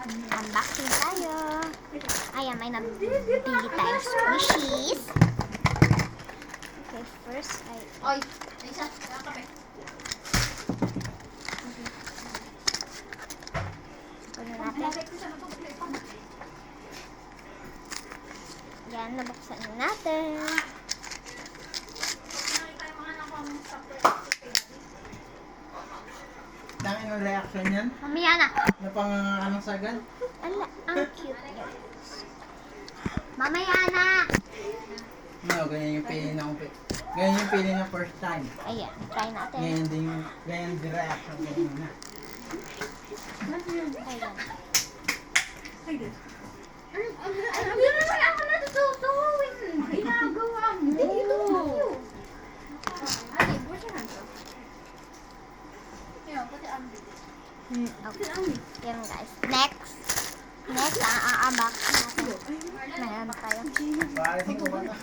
Unboxing tayo. Ayan, may nabili tayo squishies. Okay, first ay... Oy, isa, kape. Kunin natin. Yan, nabuksan na natin. Dami ng reaction yan. Mamaya na. Na pang anong sagad? Ala, ang cute niya. Mamaya na. No, ganyan yung pili ng ganyan yung pili ng first time. Ayan, try natin. Ganyan din reaction ganyan na. Ayan. Ano naman ako natututuwin? Ginagawa mo. Ay, buti na to. Yan, pati ambi. Okay. Yan guys. Next, ang aabak natin. Mayroon tayo. Paalisin ko ba ito?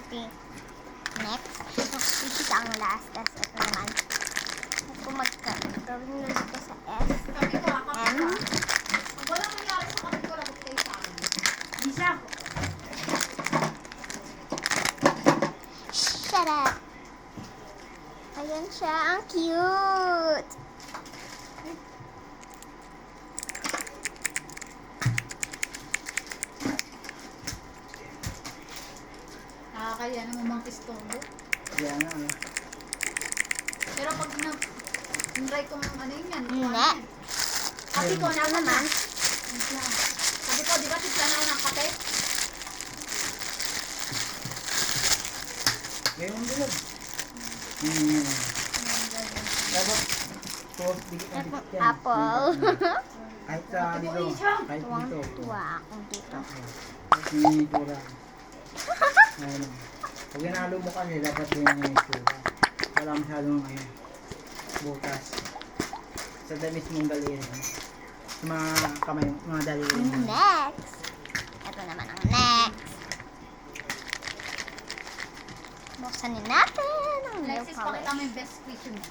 Okay. Next, squishies ang last. Tapos ito naman. Kung gawin nyo dito sa S. Sabi ko, M. Ang walang nangyari sa kapit ko, lagot kayo sa akin. Isa. Shut up! Ayan siya. Ang cute! Nakakaya naman mang istorbo. Yan na. Pero pag na-try ko ng ano yun yan. Ne. Sabi ko na Naman. Sabi ko, di ba tipla na ako ng kape? Ganyan yung bilog. Dapat dikit na dikit yan. Apple. Kahit sa dito. Kahit dito. Tuwang-tuwa akong dito. Sinitura. Ayun. Pag ginalo mo kasi, dapat yun yung itsura. Wala masyadong butas. Sa damis mong daliri. Sa mga kamay, mga daliri mo. Next. Ito naman ang next. Buksan din natin ang nail Alexis, pakita mo polish. yung best question mo.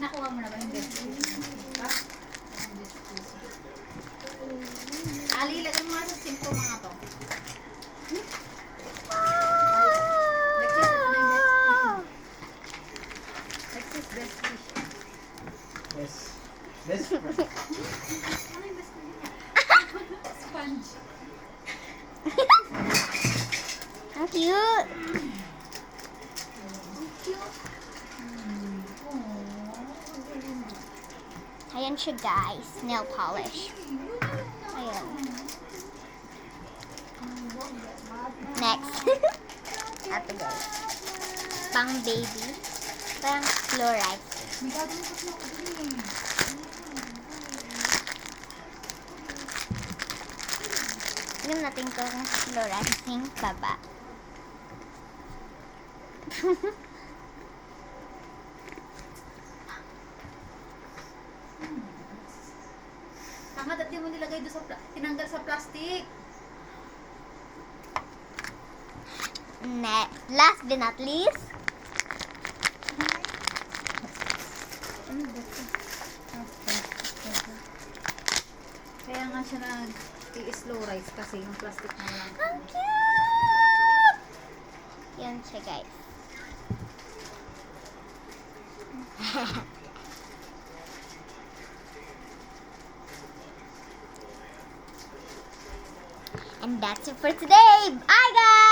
Nakuha mo na ba yung best question mo? Ha? Yung best question. Ali, lagay mo nga sa simple mga to. Alexis, best question. Yes. Best friend. Ano yung best question niya? Sponge. Ang cute. Ayan siya guys. Nail polish. Ayan. Next. Ito guys. Pang baby. Parang fluorite. May gagawin ko siya ako din eh. Tignan natin kung fluorescing pa ba. Tama, dati mo nilagay doon sa tinanggal sa plastic. Last but not least. Kaya nga siya nag-i-slow rise kasi yung plastic na lang. Ang cute! Yan siya guys. And that's it for today. Bye guys!